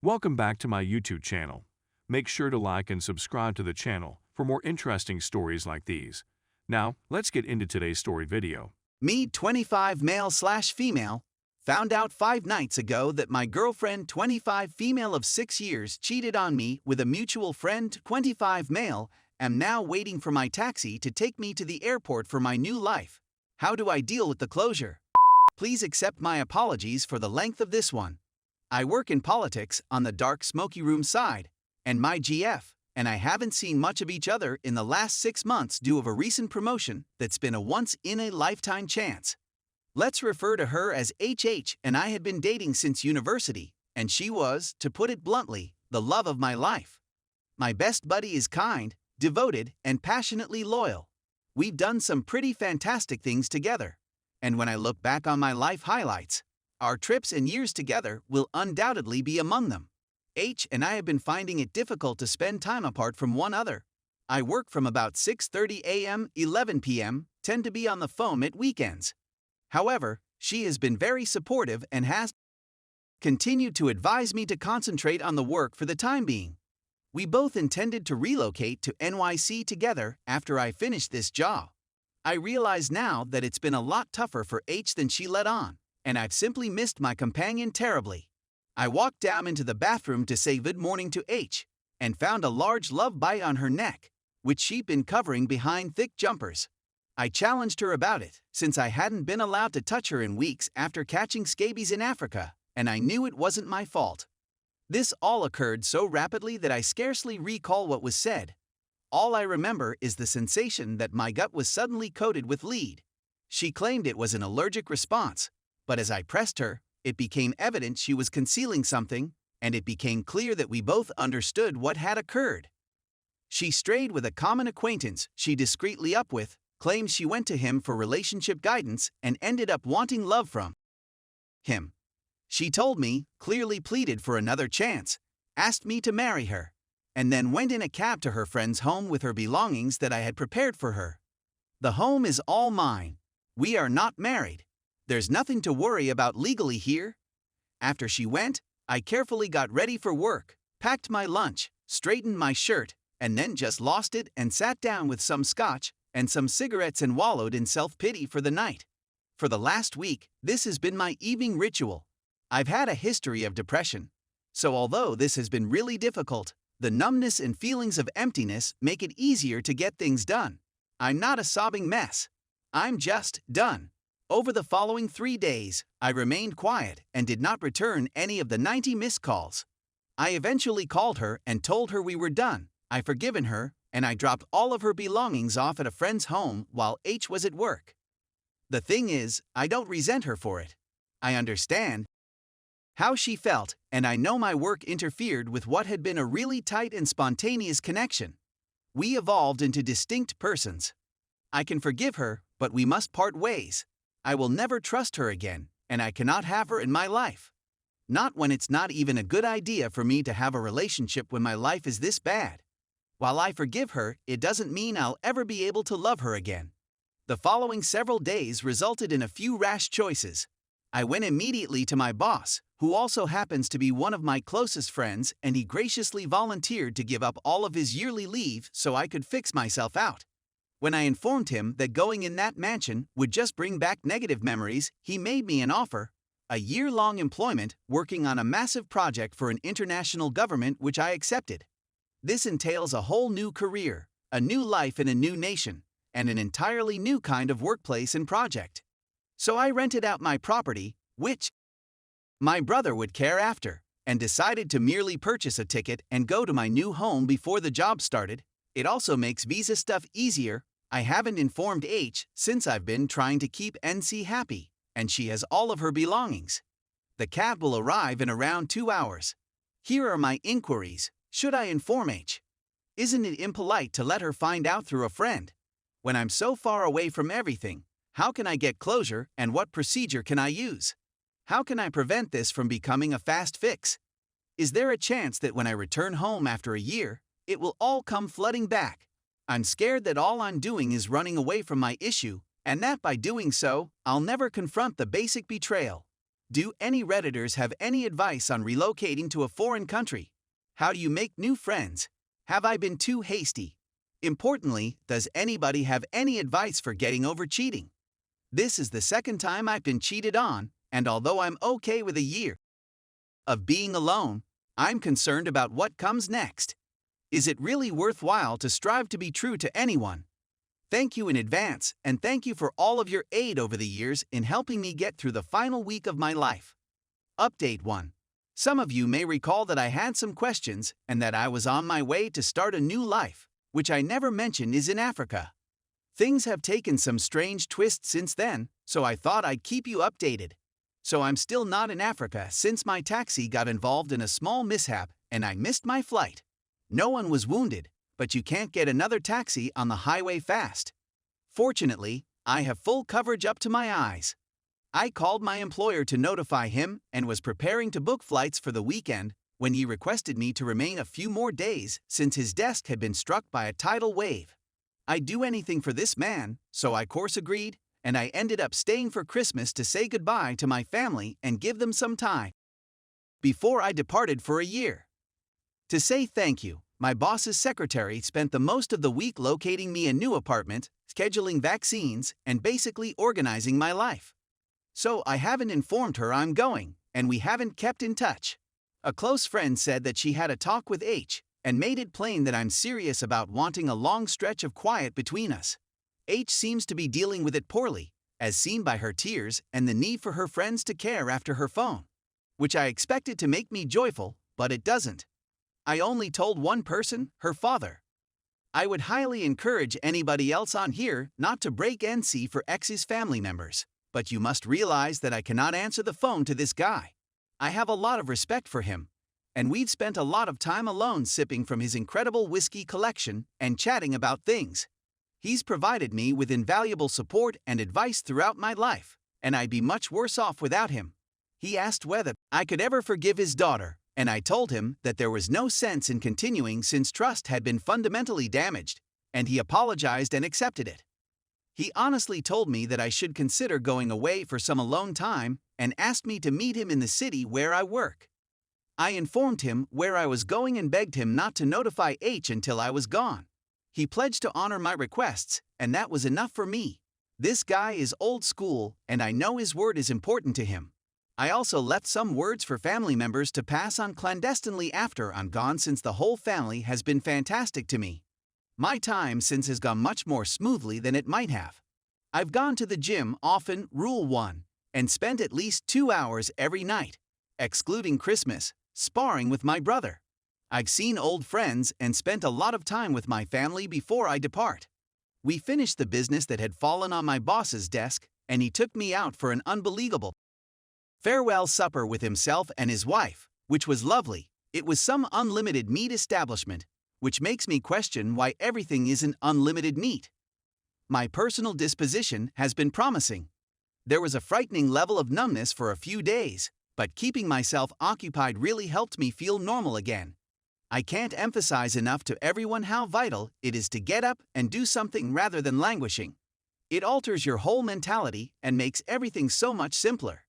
Welcome back to my YouTube channel. Make sure to like and subscribe to the channel for more interesting stories like these. Now, let's get into today's story video. Me, 25 male/female, found out 5 nights ago that my girlfriend, 25 female of 6 years, cheated on me with a mutual friend, 25 male, am now waiting for my taxi to take me to the airport for my new life. How do I deal with the closure? Please accept my apologies for the length of this one. I work in politics on the dark smoky room side, and my GF and I haven't seen much of each other in the last 6 months due of a recent promotion that's been a once-in-a-lifetime chance. Let's refer to her as HH, and I had been dating since university, and she was, to put it bluntly, the love of my life. My best buddy is kind, devoted, and passionately loyal. We've done some pretty fantastic things together, and when I look back on my life highlights, our trips and years together will undoubtedly be among them. H and I have been finding it difficult to spend time apart from one another. I work from about 6:30 a.m., 11 p.m., tend to be on the phone at weekends. However, she has been very supportive and has continued to advise me to concentrate on the work for the time being. We both intended to relocate to NYC together after I finished this job. I realize now that it's been a lot tougher for H than she let on, and I've simply missed my companion terribly. I walked down into the bathroom to say good morning to H, and found a large love bite on her neck, which she'd been covering behind thick jumpers. I challenged her about it, since I hadn't been allowed to touch her in weeks after catching scabies in Africa, and I knew it wasn't my fault. This all occurred so rapidly that I scarcely recall what was said. All I remember is the sensation that my gut was suddenly coated with lead. She claimed it was an allergic response, but as I pressed her, it became evident she was concealing something, and it became clear that we both understood what had occurred. She strayed with a common acquaintance she discreetly up with, claimed she went to him for relationship guidance, and ended up wanting love from him. She told me, clearly pleaded for another chance, asked me to marry her, and then went in a cab to her friend's home with her belongings that I had prepared for her. The home is all mine. We are not married. There's nothing to worry about legally here. After she went, I carefully got ready for work, packed my lunch, straightened my shirt, and then just lost it and sat down with some scotch and some cigarettes and wallowed in self-pity for the night. For the last week, this has been my evening ritual. I've had a history of depression, so although this has been really difficult, the numbness and feelings of emptiness make it easier to get things done. I'm not a sobbing mess. I'm just done. Over the following 3 days, I remained quiet and did not return any of the 90 missed calls. I eventually called her and told her we were done, I'd forgiven her, and I dropped all of her belongings off at a friend's home while H was at work. The thing is, I don't resent her for it. I understand how she felt, and I know my work interfered with what had been a really tight and spontaneous connection. We evolved into distinct persons. I can forgive her, but we must part ways. I will never trust her again, and I cannot have her in my life. Not when it's not even a good idea for me to have a relationship when my life is this bad. While I forgive her, it doesn't mean I'll ever be able to love her again. The following several days resulted in a few rash choices. I went immediately to my boss, who also happens to be one of my closest friends, and he graciously volunteered to give up all of his yearly leave so I could fix myself out. When I informed him that going in that mansion would just bring back negative memories, he made me an offer, a year-long employment working on a massive project for an international government, which I accepted. This entails a whole new career, a new life in a new nation, and an entirely new kind of workplace and project. So I rented out my property, which my brother would care after, and decided to merely purchase a ticket and go to my new home before the job started. It also makes visa stuff easier. I haven't informed H since I've been trying to keep NC happy, and she has all of her belongings. The cab will arrive in around 2 hours. Here are my inquiries. Should I inform H? Isn't it impolite to let her find out through a friend? When I'm so far away from everything, how can I get closure, and what procedure can I use? How can I prevent this from becoming a fast fix? Is there a chance that when I return home after a year, it will all come flooding back? I'm scared that all I'm doing is running away from my issue, and that by doing so, I'll never confront the basic betrayal. Do any Redditors have any advice on relocating to a foreign country? How do you make new friends? Have I been too hasty? Importantly, does anybody have any advice for getting over cheating? This is the second time I've been cheated on, and although I'm okay with a year of being alone, I'm concerned about what comes next. Is it really worthwhile to strive to be true to anyone? Thank you in advance, and thank you for all of your aid over the years in helping me get through the final week of my life. Update 1. Some of you may recall that I had some questions and that I was on my way to start a new life, which I never mentioned is in Africa. Things have taken some strange twists since then, so I thought I'd keep you updated. So I'm still not in Africa since my taxi got involved in a small mishap and I missed my flight. No one was wounded, but you can't get another taxi on the highway fast. Fortunately, I have full coverage up to my eyes. I called my employer to notify him and was preparing to book flights for the weekend when he requested me to remain a few more days since his desk had been struck by a tidal wave. I'd do anything for this man, so I of course agreed, and I ended up staying for Christmas to say goodbye to my family and give them some time before I departed for a year. To say thank you, my boss's secretary spent the most of the week locating me a new apartment, scheduling vaccines, and basically organizing my life. So I haven't informed her I'm going, and we haven't kept in touch. A close friend said that she had a talk with H, and made it plain that I'm serious about wanting a long stretch of quiet between us. H seems to be dealing with it poorly, as seen by her tears and the need for her friends to care after her phone, which I expected to make me joyful, but it doesn't. I only told one person, her father. I would highly encourage anybody else on here not to break NC for X's family members, but you must realize that I cannot answer the phone to this guy. I have a lot of respect for him, and we've spent a lot of time alone sipping from his incredible whiskey collection and chatting about things. He's provided me with invaluable support and advice throughout my life, and I'd be much worse off without him. He asked whether I could ever forgive his daughter, and I told him that there was no sense in continuing since trust had been fundamentally damaged, and he apologized and accepted it. He honestly told me that I should consider going away for some alone time and asked me to meet him in the city where I work. I informed him where I was going and begged him not to notify H until I was gone. He pledged to honor my requests, and that was enough for me. This guy is old school, and I know his word is important to him. I also left some words for family members to pass on clandestinely after I'm gone since the whole family has been fantastic to me. My time since has gone much more smoothly than it might have. I've gone to the gym often, Rule 1, and spent at least 2 hours every night, excluding Christmas, sparring with my brother. I've seen old friends and spent a lot of time with my family before I depart. We finished the business that had fallen on my boss's desk, and he took me out for an unbelievable farewell supper with himself and his wife, which was lovely. It was some unlimited meat establishment, which makes me question why everything isn't unlimited meat. My personal disposition has been promising. There was a frightening level of numbness for a few days, but keeping myself occupied really helped me feel normal again. I can't emphasize enough to everyone how vital it is to get up and do something rather than languishing. It alters your whole mentality and makes everything so much simpler.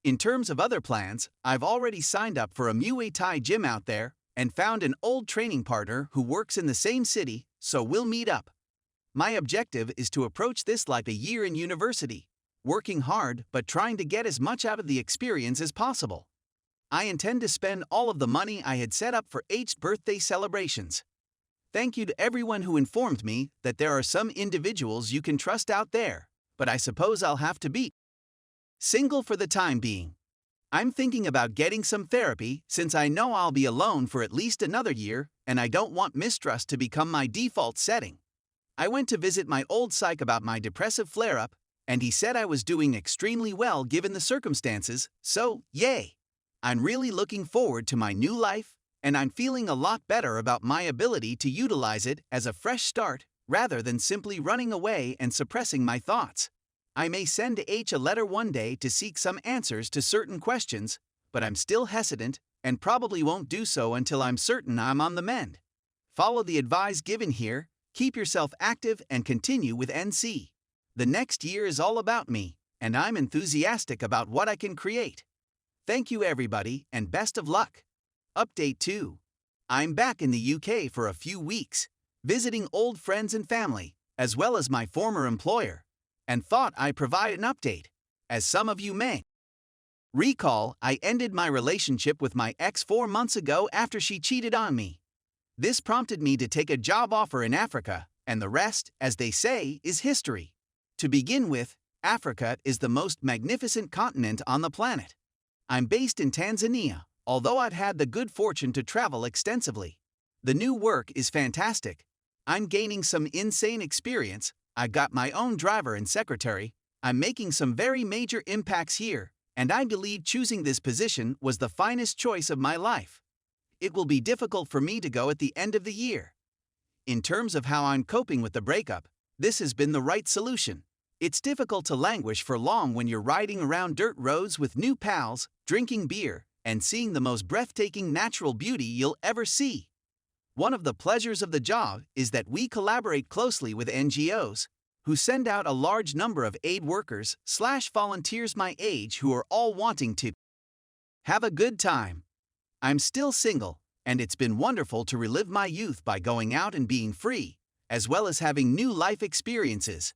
In terms of other plans, I've already signed up for a Muay Thai gym out there and found an old training partner who works in the same city, so we'll meet up. My objective is to approach this like a year in university, working hard but trying to get as much out of the experience as possible. I intend to spend all of the money I had set up for H's birthday celebrations. Thank you to everyone who informed me that there are some individuals you can trust out there, but I suppose I'll have to be single for the time being. I'm thinking about getting some therapy since I know I'll be alone for at least another year and I don't want mistrust to become my default setting. I went to visit my old psych about my depressive flare-up, and he said I was doing extremely well given the circumstances, so yay! I'm really looking forward to my new life, and I'm feeling a lot better about my ability to utilize it as a fresh start rather than simply running away and suppressing my thoughts. I may send H a letter one day to seek some answers to certain questions, but I'm still hesitant and probably won't do so until I'm certain I'm on the mend. Follow the advice given here, keep yourself active and continue with NC. The next year is all about me, and I'm enthusiastic about what I can create. Thank you everybody and best of luck. Update 2. I'm back in the UK for a few weeks, visiting old friends and family, as well as my former employer, and thought I'd provide an update. As some of you may recall, I ended my relationship with my ex 4 months ago after she cheated on me. This prompted me to take a job offer in Africa, and the rest, as they say, is history. To begin with, Africa is the most magnificent continent on the planet. I'm based in Tanzania, although I've had the good fortune to travel extensively. The new work is fantastic. I'm gaining some insane experience. I've got my own driver and secretary. I'm making some very major impacts here, and I believe choosing this position was the finest choice of my life. It will be difficult for me to go at the end of the year. In terms of how I'm coping with the breakup, this has been the right solution. It's difficult to languish for long when you're riding around dirt roads with new pals, drinking beer, and seeing the most breathtaking natural beauty you'll ever see. One of the pleasures of the job is that we collaborate closely with NGOs, who send out a large number of aid workers/volunteers my age who are all wanting to have a good time. I'm still single, and it's been wonderful to relive my youth by going out and being free, as well as having new life experiences.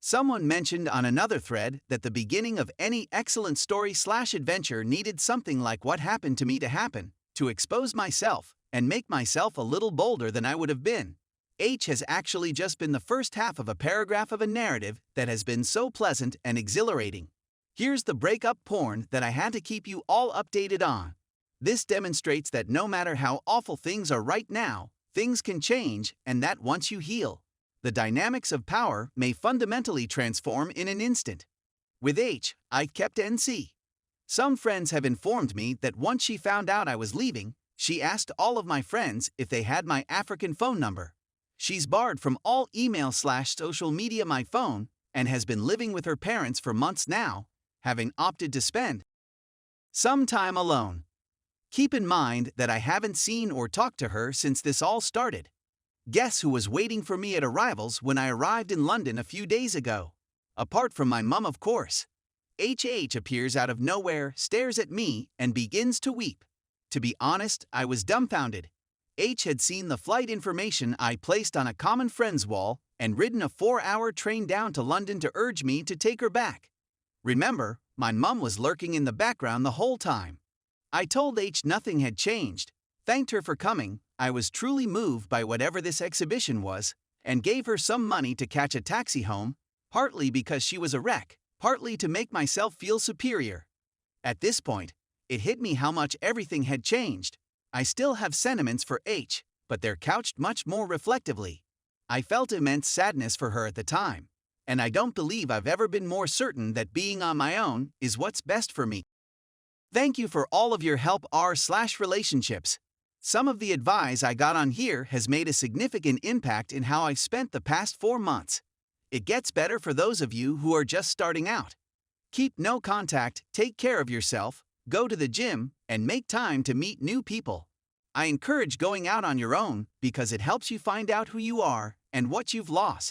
Someone mentioned on another thread that the beginning of any excellent story/adventure needed something like what happened to me to happen, to expose myself and make myself a little bolder than I would have been. H has actually just been the first half of a paragraph of a narrative that has been so pleasant and exhilarating. Here's the breakup porn that I had to keep you all updated on. This demonstrates that no matter how awful things are right now, things can change, and that once you heal, the dynamics of power may fundamentally transform in an instant. With H, I kept NC. Some friends have informed me that once she found out I was leaving, she asked all of my friends if they had my African phone number. She's barred from all email/social media my phone and has been living with her parents for months now, having opted to spend some time alone. Keep in mind that I haven't seen or talked to her since this all started. Guess who was waiting for me at arrivals when I arrived in London a few days ago? Apart from my mum, of course. HH appears out of nowhere, stares at me, and begins to weep. To be honest, I was dumbfounded. H had seen the flight information I placed on a common friend's wall and ridden a 4-hour train down to London to urge me to take her back. Remember, my mum was lurking in the background the whole time. I told H nothing had changed, thanked her for coming. I was truly moved by whatever this exhibition was, and gave her some money to catch a taxi home, partly because she was a wreck, partly to make myself feel superior. At this point, it hit me how much everything had changed. I still have sentiments for H, but they're couched much more reflectively. I felt immense sadness for her at the time, and I don't believe I've ever been more certain that being on my own is what's best for me. Thank you for all of your help r/relationships. Some of the advice I got on here has made a significant impact in how I've spent the past 4 months. It gets better for those of you who are just starting out. Keep no contact, take care of yourself, go to the gym, and make time to meet new people. I encourage going out on your own because it helps you find out who you are and what you've lost.